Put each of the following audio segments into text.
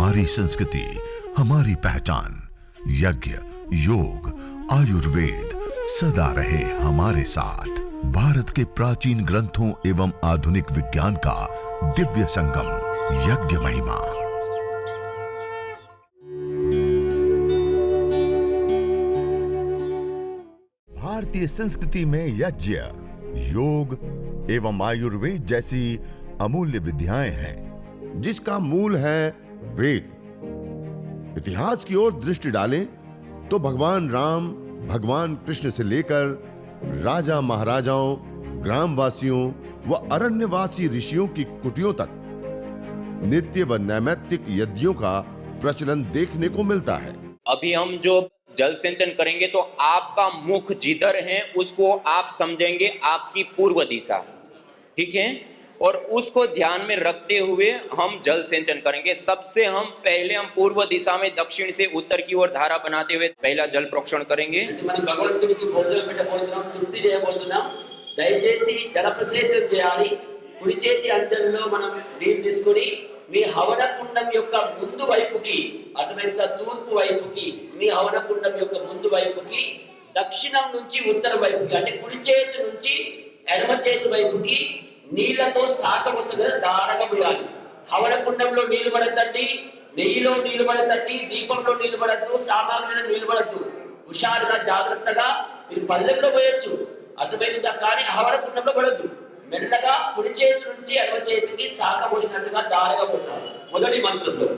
हमारी संस्कृति, हमारी पहचान। यज्ञ, योग, आयुर्वेद सदा रहे हमारे साथ। भारत के प्राचीन ग्रंथों एवं आधुनिक विज्ञान का दिव्य संगम, यज्ञ महिमा। भारतीय संस्कृति में यज्ञ, योग एवं आयुर्वेद जैसी अमूल्य विद्याएं हैं, जिसका मूल है वेद। इतिहास की ओर दृष्टि डालें तो भगवान राम, भगवान कृष्ण से लेकर राजा महाराजाओं, ग्रामवासियों व अरण्यवासी ऋषियों की कुटियों तक नित्य व नैमित्तिक यज्ञों का प्रचलन देखने को मिलता है। अभी हम जो जल सिंचन करेंगे तो आपका मुख जिधर है उसको आप समझेंगे आपकी पूर्व दिशा, ठीक है, और उसको ध्यान में रखते हुए हम जल सिंचन करेंगे। सबसे हम पहले हम पूर्व दिशा में दक्षिण से उत्तर की ओर धारा बनाते हुए पहला जल प्रोक्षण करेंगे। భగవంతుడికి భోజనం పెట్టబోతున్నాం, తృప్తి చేయబోతున్నాం। దయచేసి జల ప్రసేచన చేయాలి। కుడి చేతి అంచెల్లో మనం నీరు తీసుకొని మీ హవన కుండం యొక్క ముందు వైపుకి, అటువైపు తూర్పు వైపుకి, మీ హవన కుండం యొక్క ముందు వైపుకి, దక్షిణం నుంచి ఉత్తర వైపుకి, అంటే కుడి చేతి నుంచి ఎడమ చేతి వైపుకి నీళ్లతో శాఖ వస్తుంది కదా, దారగా పోయాలి। హవన కుండంలో నీళ్లు పడద్దండి, నెయ్యిలో నీళ్లు పడద్దండి, దీపంలో నీళ్లు పడద్దు, సామాగ్రిలో నీళ్లు పడద్దు। హుషారుగా జాగ్రత్తగా మీరు పల్లెంలో పోయొచ్చు, అర్థమైందా, కానీ హవన కుండంలో పడద్దు। మెల్లగా కుడి చేతి నుంచి ఎడమ చేతికి శాఖ పోసినట్టుగా దారగా పోతారు। మొదటి మంత్రంలో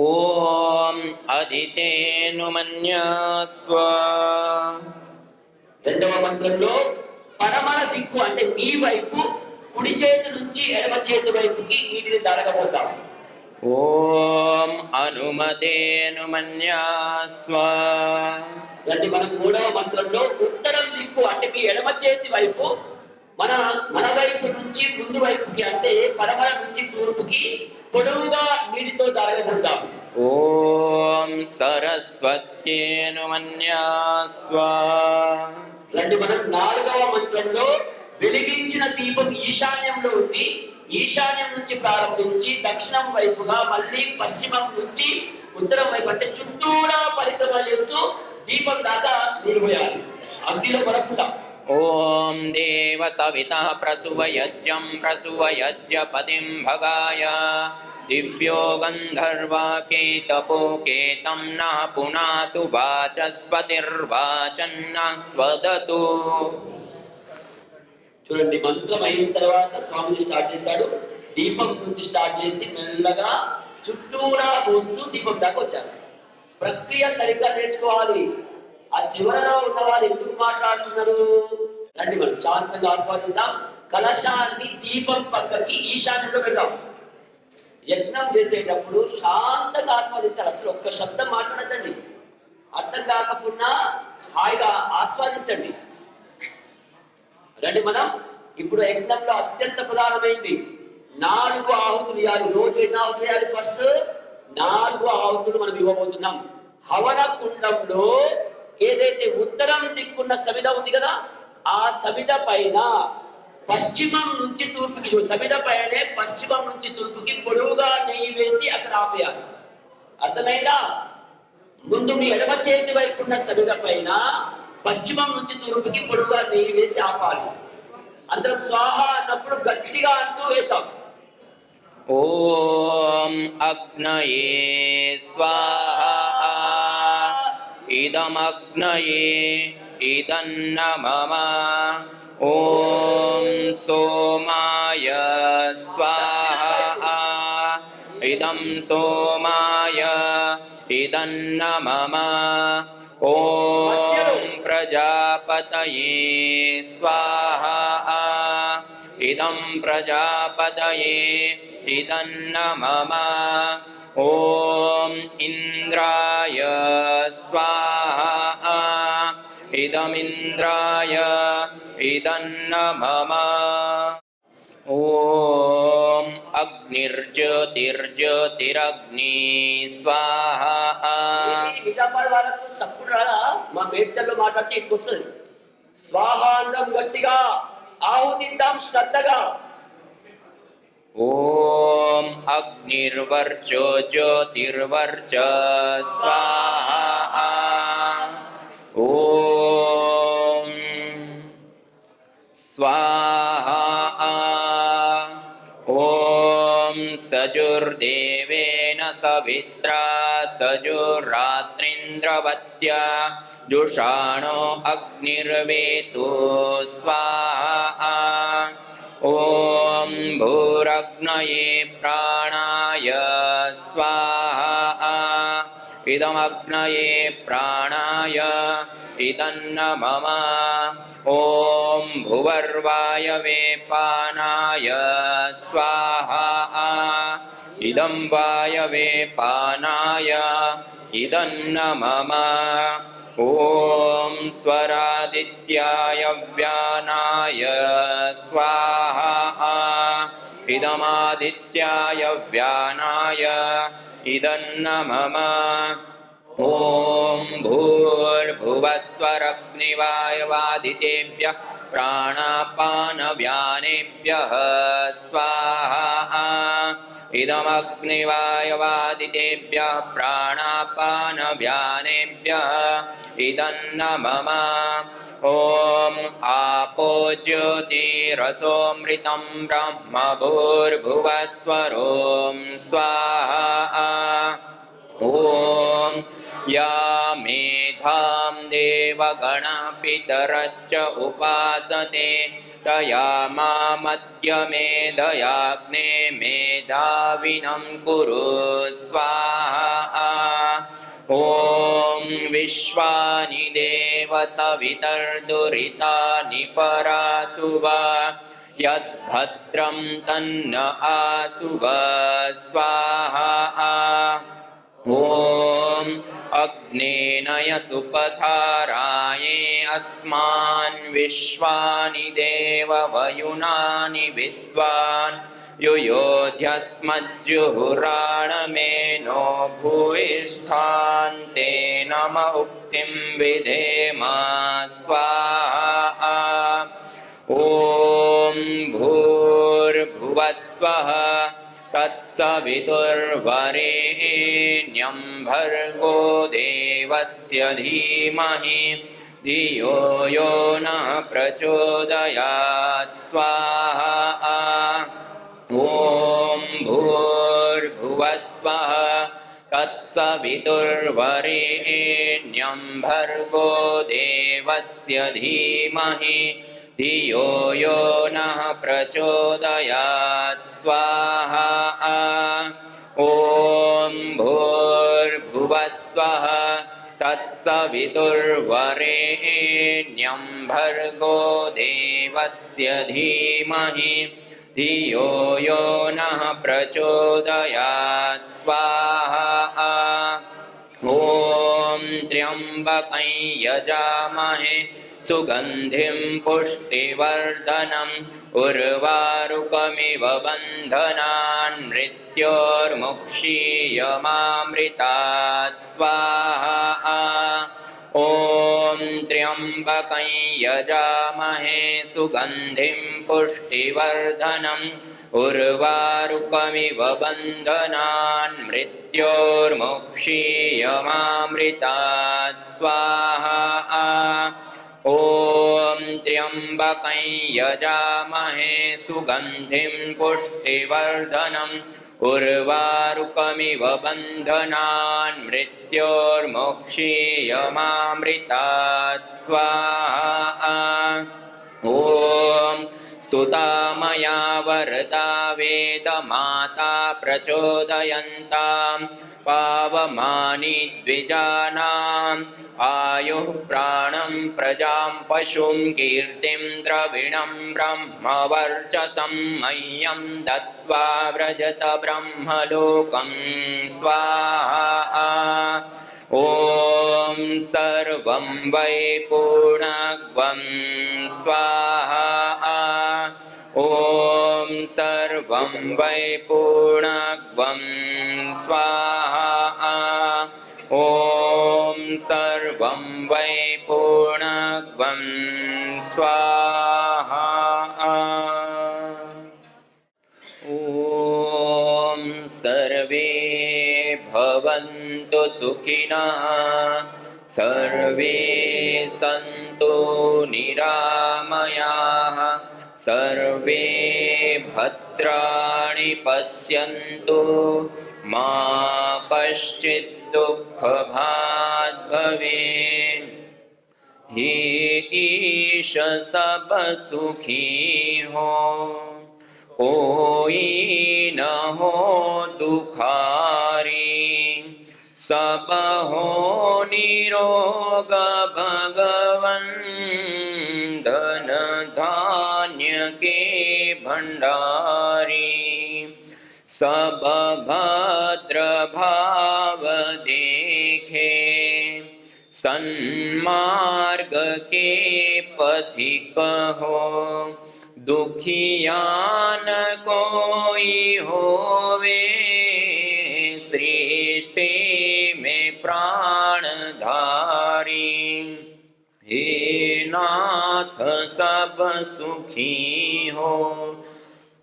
ఓం అదితేను మన్యస్వ, రెండవ మంత్రంలో పరమణ దిక్కు అంటే మీ వైపు కుడి చేతి నుంచి ఎడమ చేతి వైపుకి నీటిని దారగబోతాం। ఓం అనుమతేను మన్యస్వ, అంటే మనం మూడవ మంత్రంలో ఉత్తరం దిక్కు అంటే మీ ఎడమ చేతి వైపు మన వైపు నుంచి ముందు వైపుకి, అంటే పడమర నుంచి తూర్పుకి పొడవుగా నీటితో దారగబోతాం। ఓం సరస్వత్యేను మన్యస్వ, అంటే మనం నాలుగవ మంత్రంలో వెలిగించిన దీపం ఈశాన్యంలో ఉంది, ఈశాన్యం నుంచి ప్రారంభించి దక్షిణం వైపుగా మళ్ళీ పశ్చిమం నుంచి ఉత్తరం వైపు అంటే చుట్టూరా పరిక్రమ చేస్తూ దీపం దాకా నిలిపోయాలి, అగ్నిలో పడకుండా। ఓం దేవ సవితః ప్రసువయజ్ఞం ప్రసువయజ్ఞపతిం భగాయ దివ్యో గంధర్వాకేతపోకేతం న పునాతు వాచస్పతిర్వాచన్న స్వదతు। చూడండి, మంత్రం అయిన తర్వాత స్వామిజీ స్టార్ట్ చేశాడు, దీపం నుంచి స్టార్ట్ చేసి మెల్లగా చుట్టూరా పోస్తూ దీపం దాకా వచ్చారు। ప్రక్రియ సరిగ్గా నేర్చుకోవాలి। ఆ చివరలో ఉన్న వాళ్ళు ఎందుకు మాట్లాడుతున్నారు రండి మనం శాంతంగా ఆస్వాదిద్దాం। కలశాన్ని దీపం పక్కకి ఈశాన్యంలో పెడదాం। యజ్ఞం చేసేటప్పుడు శాంతంగా ఆస్వాదించాలి, అసలు ఒక్క శబ్దం మాట్లాడద్దండి, అర్థం కాకపోయినా హాయిగా ఆస్వాదించండి। రండి, మనం ఇప్పుడు యజ్ఞంలో అత్యంత ప్రధానమైంది 4 ఆహుతులు ఇవ్వాలి। రోజు ఎన్ని ఆహుతులు ఇవ్వాలి? ఫస్ట్ 4 ఆహుతులు మనం ఇవ్వబోతున్నాం। హవన కుండంలో ఏదైతే ఉత్తరం దిక్కున్న సమిధ ఉంది కదా, ఆ సమిధ పైన పశ్చిమం నుంచి తూర్పుకి, సమిధ పైనే పశ్చిమం నుంచి తూర్పుకి పొడవుగా నెయ్యి వేసి అక్కడ ఆపేయాలి, అర్థమైందా? ముందు మీ ఎడమ చేతి వైపు ఉన్న సమిధ పైన పశ్చిమం నుంచి తూర్పుకి పొడవుగా నెయ్యి వేసి ఆపాలి। అందరం స్వాహ అన్నప్పుడు గట్టిగా అంటూ వేద్దాం। ఓం అగ్నయే స్వాహ, ఇదమగ్నయే ఇదన్న మమ, ఓం సోమాయ స్వాహ, ఇదం సోమాయ ఇదన్న మమ, ఓం ప్రజాపతయే స్వాహ, ఇదం ప్రజాపతయే ఇదన్న మమ, ఓం ఇంద్రాయ స్వాహ, ఇదమింద్రాయ ఇదన్న మమ, ఓం అగ్నిర్జ్యోతిర్జ్యోతిరగ్ని స్వాహ। నిజామాబాద్ వాళ్ళకు సప్పుడు రాదా? మా మేడ్చల్లో మాట్లాడితే ఇంటికి వస్తుంది। స్వాహ అందం గట్టిగా ఆహుతిద్దాం శ్రద్ధగా। ॐ अग्निर्वर्चो ज्योतिर्वर्च स्वाहा। ॐ स्वाहा। ॐ सजुर्देवेन सवित्रा सजुर्रात्रिन्द्रवत्या जुषाणो अग्निर्वेतो स्वाहा। ॐ भूरग्नये प्राणाय स्वाहा। इदमग्नये प्राणाय इदन्न मम। ॐ भुवर्वायवे पानाय स्वाहा। इदं वायवे पानाय इदन्न मम। ॐ स्वरादित्याय व्यानाय स्वाहा। इदमादित्याय व्यानाय इदन्न मम। ॐ भूर्भुवस्वरग्निवायवादितेभ्यः प्राणापानव्यानेभ्यः स्वाहा। इदमग्निवायवादितेभ्यः प्राणापानव्यानेभ्यः इदन्न मम। ॐ आपो ज्योतिरसोऽमृतं ब्रह्म भूर्भुवस्वरों स्वाहा। ॐ या मेधां देवगणपितरश्च उपासते तया मामद्य मेधयाग्ने मेधाविनं कुरु स्वाहा। ॐ विश्वानि देव सवितर्दुरितानि परासुव यद्भद्रं तन्न आसुव स्वाहा। ॐ अग्नेनय सुपथाराये अस्मान् विश्वानि देववयुनानि विद्वान् युयोध्यस्मज्जुहुराणमेनो भूयिष्ठान् ते नम उक्तिं विधेम स्वाहा। ॐ भूर्भुवस्वः तत्सवितुर्वरेण्यं भर्गो देवस्य धीमहि धियो यो नः प्रचोदयात् स्वाहा। ॐ भूर्भुवस्वः तत्सवितुर्वरेण्यं भर्गो देवस्य धीमहि धियो यो नः प्रचोदयात् स्वाहा। ॐ भूर्भुवस्वः तत्सवितुर्वरेण्यं भर्गो देवस्य धीमहि धियो यो नः प्रचोदयात् स्वाहा। ॐ त्र्यम्बकं यजामहे सुगन्धिं पुष्टिवर्धनम् उर्वारुकमिव बन्धनान् मृत्योर्मुक्षीयमामृतात् स्वाहा। ॐ त्र्यम्बकं यजामहे सुगन्धिं पुष्टिवर्धनम् उर्वारुकमिव बन्धनान् मृत्योर्मुक्षीयमामृतात् स्वाहा। ॐ त्र्यम्बकं यजामहे सुगन्धिं पुष्टिवर्धनम् उर्वारुकमिव बन्धनान् मृत्योर्मुक्षीयमामृतात् स्वाहा। ॐ स्तुता मया वरदा वेदमाता प्रचोदयन्तां पावमानि द्विजानाम् आयुः प्राणं प्रजां पशुं कीर्तिं द्रविणं ब्रह्मवर्चसं मह्यं दत्त्वा व्रजत ब्रह्मलोकं स्वाहा। ॐ सर्वं वै पूर्णग्वं स्वाहा। ॐ सर्वं वै पूर्णग्वं स्वाहा। ॐ सर्वं वै पूर्णग्वं स्वाहा। ॐ भवन्तु सुखिनः सर्वे सन्तु निरामयाः सर्वे भद्राणि पश्यन्तु मा कश्चित् दुःखभाग् भवेत् हे ईश सब सुखी हो कोई न हो दुखारी सब हो निरोग भगवन धन धान्य के भंडारी सब भद्र भाव देखे सन्मार्ग के पथिक हो दुखियान कोई होवे सृष्टि में प्राणधारी हे नाथ सब सुखी हो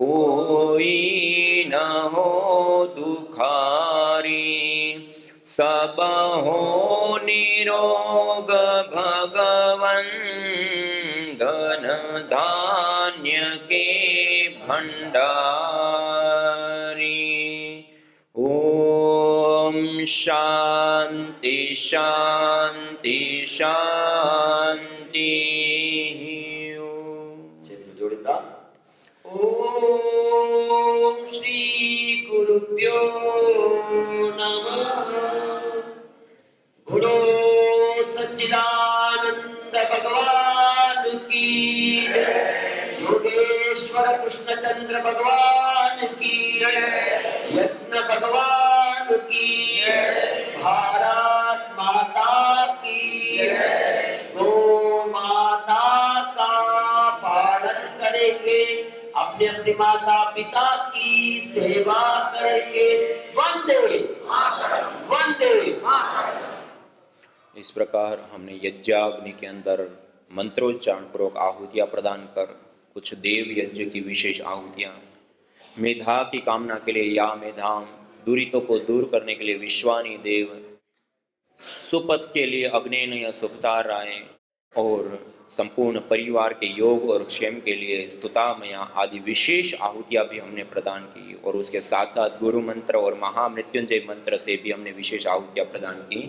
कोई न हो दुखारी सब हो निरोग भगवन धन धान्य के भंडारी ओम शांति शांति शांति చేతులు జోడిద్దాం. ఓం శ్రీ గురుభ్యో నమః. बोलो सच्चिदानंद भगवान की जय. योगेश्वर कृष्णचंद्र भगवान की जय. यज्ञ भगवान की जय. भारत माता की जय. गौ माता का पालन करेंगे अपने अपने माता पिता की सेवा करेंगे. वंदे वंदे. इस प्रकार हमने यज्ञाग्नि के अंदर मंत्रोच्चारण पूर्वक आहुतियां प्रदान कर कुछ देव यज्ञ की विशेष आहुतियां मेधा की कामना के लिए या मेधाम दूरितों को दूर करने के लिए विश्वानी देव सुपथ के लिए अग्नेय सुपतार राय और संपूर्ण परिवार के योग और क्षेम के लिए स्तुतामया आदि विशेष आहुतियां भी हमने प्रदान की और उसके साथ साथ गुरु मंत्र और महामृत्युंजय मंत्र से भी हमने विशेष आहुतियां प्रदान की.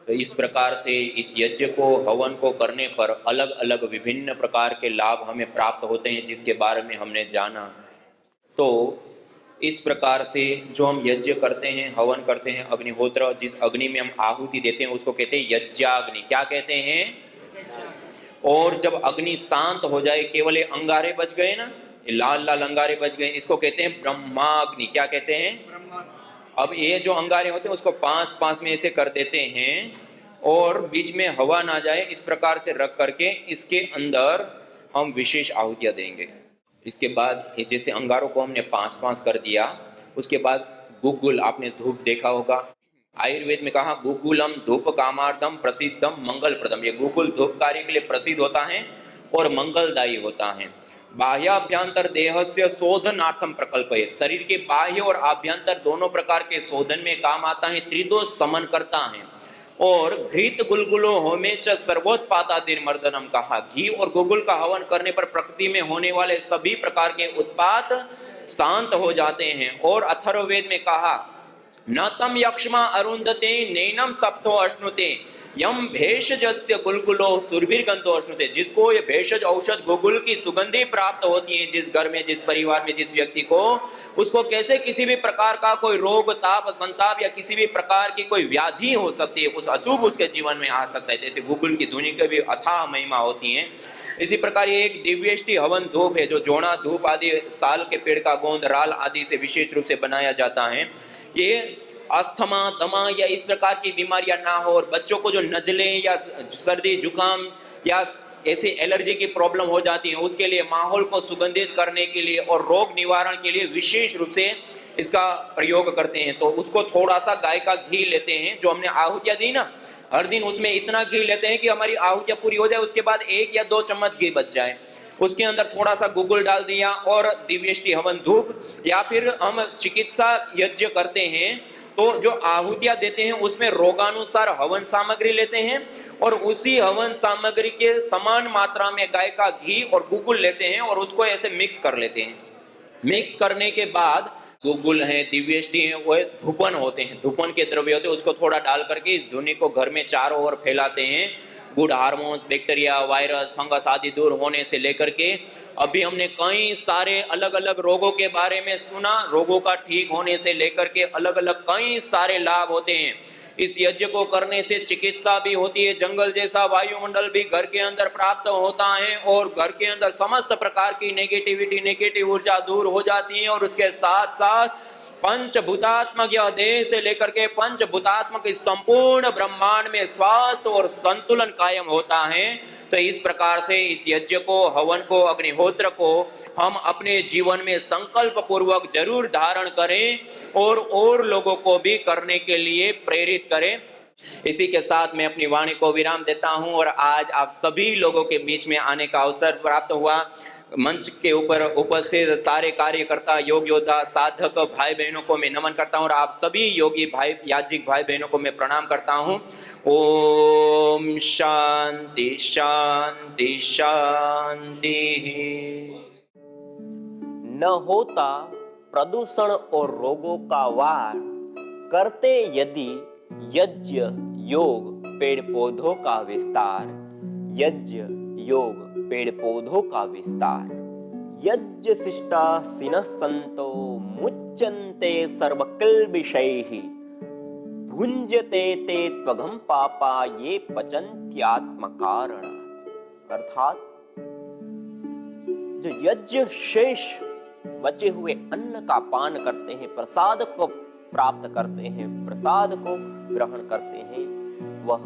तो इस प्रकार से इस यज्ञ को हवन को करने पर अलग अलग विभिन्न प्रकार के लाभ हमें प्राप्त होते हैं जिसके बारे में हमने जाना. तो इस प्रकार से जो हम यज्ञ करते हैं हवन करते हैं अग्निहोत्र जिस अग्नि में हम आहुति देते हैं उसको कहते हैं यज्ञाग्नि. क्या कहते हैं? और जब अग्नि शांत हो जाए केवल ये अंगारे बच गए ना लाल लाल अंगारे बच गए इसको कहते हैं ब्रह्माग्नि. क्या कहते हैं? अब ये जो अंगारे होते हैं उसको 5-5 में ऐसे कर देते हैं और बीच में हवा ना जाए इस प्रकार से रख करके इसके अंदर हम विशेष आहुतियां देंगे. इसके बाद ये जैसे अंगारों को हमने 5-5 कर दिया उसके बाद गुग्गुल आपने धूप देखा होगा. आयुर्वेद में कहा गुग्गुलम धूप कामार्थम प्रसिद्धम मंगलप्रदम. ये गुग्गुल धूप कार्य के लिए प्रसिद्ध होता है और मंगलदायी होता है. बाह्याभ्यंतर देहस्य शोधनार्थम प्रकल्पयेत्. शरीर के बाह्य और आभ्यंतर दोनों प्रकार के शोधन में काम आता है. त्रिदोष समन करता है. और घृत गुलगुलो होमे च सर्वोत्पातादिर्मर्दनम कहा. घी और गुगुल का हवन करने पर प्रकृति में होने वाले सभी प्रकार के उत्पात शांत हो जाते हैं. और अथर्ववेद में कहा न तम यक्ष्मा अरुंधते नैनम सप्तो अश्नुते यम भेषजस्य गुलगुलो सुरभिर्गंधो अश्नुते. जिसको ये भेषज औषध गुगुल की सुगंधि प्राप्त होती है जिस घर में जिस परिवार में जिस व्यक्ति को उसको कैसे किसी भी प्रकार का कोई रोग ताप संताप या किसी भी प्रकार की कोई व्याधि हो सकती है कुछ अशुभ उसके जीवन में आ सकता है. जैसे गुगुल की धुनी की भी अथाह महिमा होती है. इसी प्रकार ये एक दिव्यष्टि हवन धूप है जो जोड़ा धूप आदि साल के पेड़ का गोंद राल आदि से विशेष रूप से बनाया जाता है. ये अस्थमा दमा या इस प्रकार की बीमारियां ना हो और बच्चों को जो नजले या सर्दी जुकाम या ऐसी एलर्जी की प्रॉब्लम हो जाती है उसके लिए माहौल को सुगंधित करने के लिए और रोग निवारण के लिए विशेष रूप से इसका प्रयोग करते हैं. तो उसको थोड़ा सा गाय का घी लेते हैं जो हमने आहुतियां दी ना हर दिन उसमें इतना घी लेते हैं कि हमारी आहुतियां पूरी हो जाए. उसके बाद 1 या 2 चम्मच घी बच जाए. उसके अंदर थोड़ा सा गुगुल डाल दिया और दिव्यष्टि हवन धूप या फिर हम चिकित्सा यज्ञ करते हैं तो जो आहुतियां देते हैं उसमें रोगानुसार हवन सामग्री लेते हैं और उसी हवन सामग्री के समान मात्रा में गाय का घी और गुगुल लेते हैं और उसको ऐसे मिक्स कर लेते हैं। मिक्स करने के बाद गुगुल है, दिव्यष्टि है, वो धूपन होते हैं, धूपन के द्रव्य होते हैं, उसको थोड़ा डाल करके इस धुनी को घर में चारों ओर फैलाते हैं। Good hormones, bacteria, virus, fungus आदि दूर होने से लेकर के अभी हमने कई सारे अलग अलग रोगों के बारे में सुना, रोगों का ठीक होने से लेकर के अलग अलग कई सारे लाभ होते हैं। इस यज्ञ को करने से चिकित्सा भी होती है, जंगल जैसा वायुमंडल भी घर के अंदर प्राप्त होता है और घर के अंदर समस्त प्रकार की नेगेटिविटी, नेगेटिव ऊर्जा दूर हो जाती है और उसके साथ साथ पंचभूतात्मक यह देह से लेकर के पंचभूतात्मक इस संपूर्ण ब्रह्मांड में स्वास्थ्य और संतुलन कायम होता है। तो इस प्रकार से इस यज्ञ को, हवन को, अग्निहोत्र को हम अपने जीवन में संकल्प पूर्वक जरूर धारण करें और लोगों को भी करने के लिए प्रेरित करें। इसी के साथ मैं अपनी वाणी को विराम देता हूं और आज आप सभी लोगों के बीच में आने का अवसर प्राप्त हुआ। मंच के ऊपर उपस्थित सारे कार्यकर्ता, योग योद्धा, साधक भाई बहनों को मैं नमन करता हूं और आप सभी योगी भाई, याजिक भाई बहनों को मैं प्रणाम करता हूं। ओम शांति शांति शांति। न होता प्रदूषण और रोगों का वार, करते यदि यज्ञ योग पेड़ पौधों का विस्तार। यज्ञ योग पेड़ पौधों का विस्तार। यज्ञ शिष्टा सिनः संतो मुच्यन्ते सर्वकिल्बिषैः। भुञ्जते ते त्वघं पापा ये पचन्त्यात्मकारणात्। अर्थात जो यज्ञ शेष बचे हुए अन्न का पान करते हैं, प्रसाद को प्राप्त करते हैं, प्रसाद को ग्रहण करते हैं, वह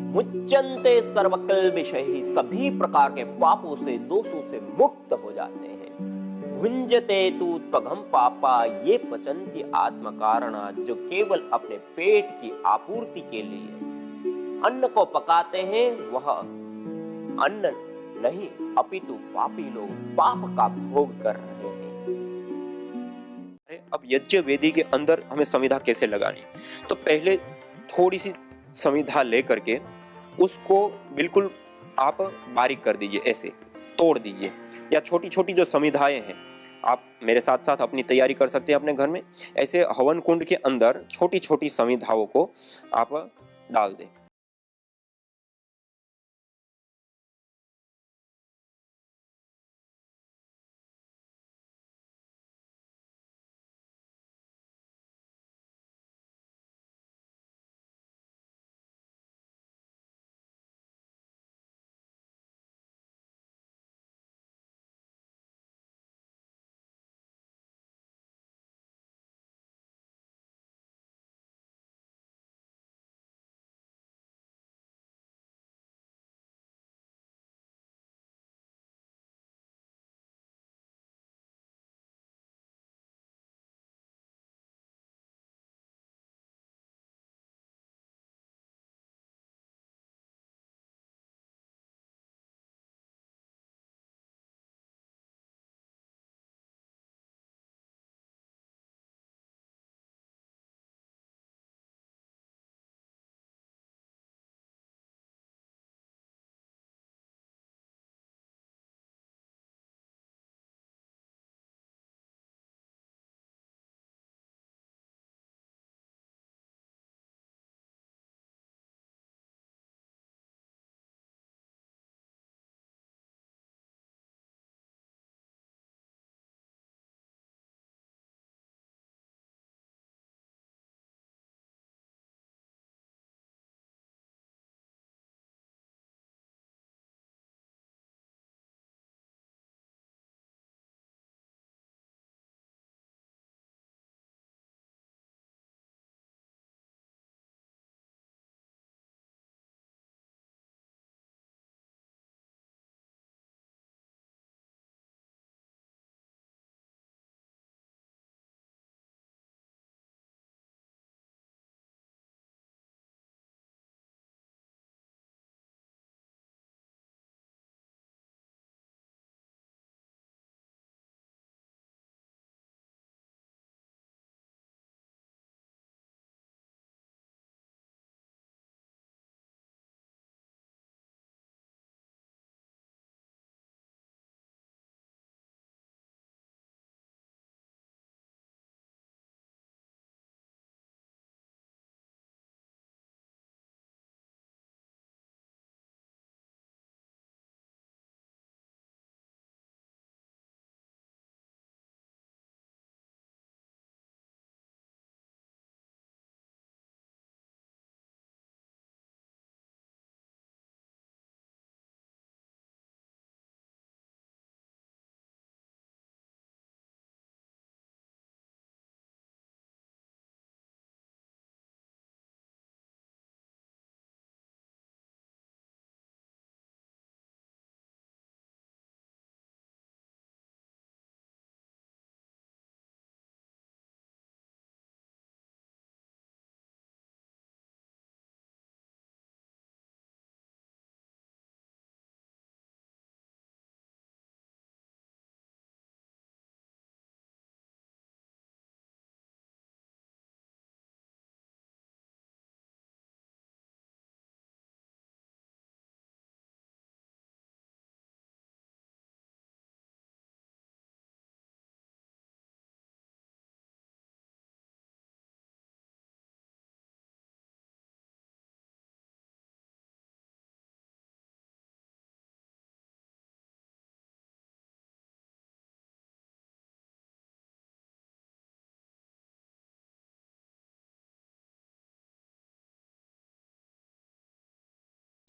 मुच्यन्ते सर्वकिल्बिषैः, सभी प्रकार के पापों से, दोषों से मुक्त हो जाते हैं। भुञ्जते तु त्वघं पापा ये पचन्ति आत्मकारणात्, जो केवल अपने पेट की आपूर्ति के लिए अन्न को पकाते हैं, वह अन्न नहीं अपितु पापी लोग पाप का भोग कर रहे हैं। अब यज्ञ वेदी के अंदर हमें संविधा कैसे लगानी, तो पहले थोड़ी सी संविधा लेकर के उसको बिल्कुल आप बारीक कर दीजिए, ऐसे तोड़ दीजिए, या छोटी छोटी जो संविधाएं हैं आप मेरे साथ साथ अपनी तैयारी कर सकते हैं अपने घर में। ऐसे हवन कुंड के अंदर छोटी छोटी संविधाओं को आप डाल दें।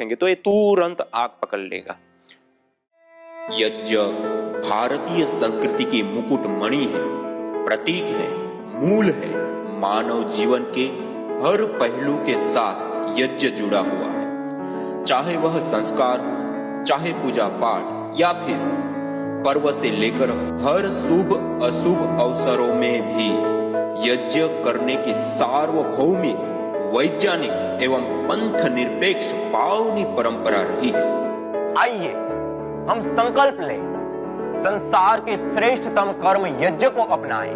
तो ये तुरंत आग पकड़ लेगा। यज्ञ भारतीय संस्कृति की मुकुट मणि है, प्रतीक है, मूल है। मानव जीवन के हर पहलू के साथ यज्ञ जुड़ा हुआ है, चाहे वह संस्कार हो, चाहे पूजा पाठ या फिर पर्व से लेकर हर शुभ अशुभ अवसरों में भी यज्ञ करने की सार्वभौमिक, वैज्ञानिक एवं पंथ निरपेक्ष पावनी परंपरा रही है। आइए हम संकल्प लें, संसार के श्रेष्ठतम कर्म यज्ञ को अपनाएं।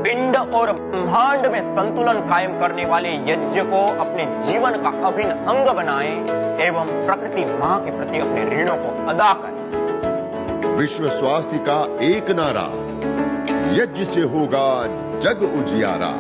पिंड और ब्रह्मांड में संतुलन कायम करने वाले यज्ञ को अपने जीवन का अभिन्न अंग बनाएं एवं प्रकृति मां के प्रति अपने ऋणों को अदा करें। विश्व स्वास्थ्य का एक नारा, यज्ञ से होगा जग उजियारा।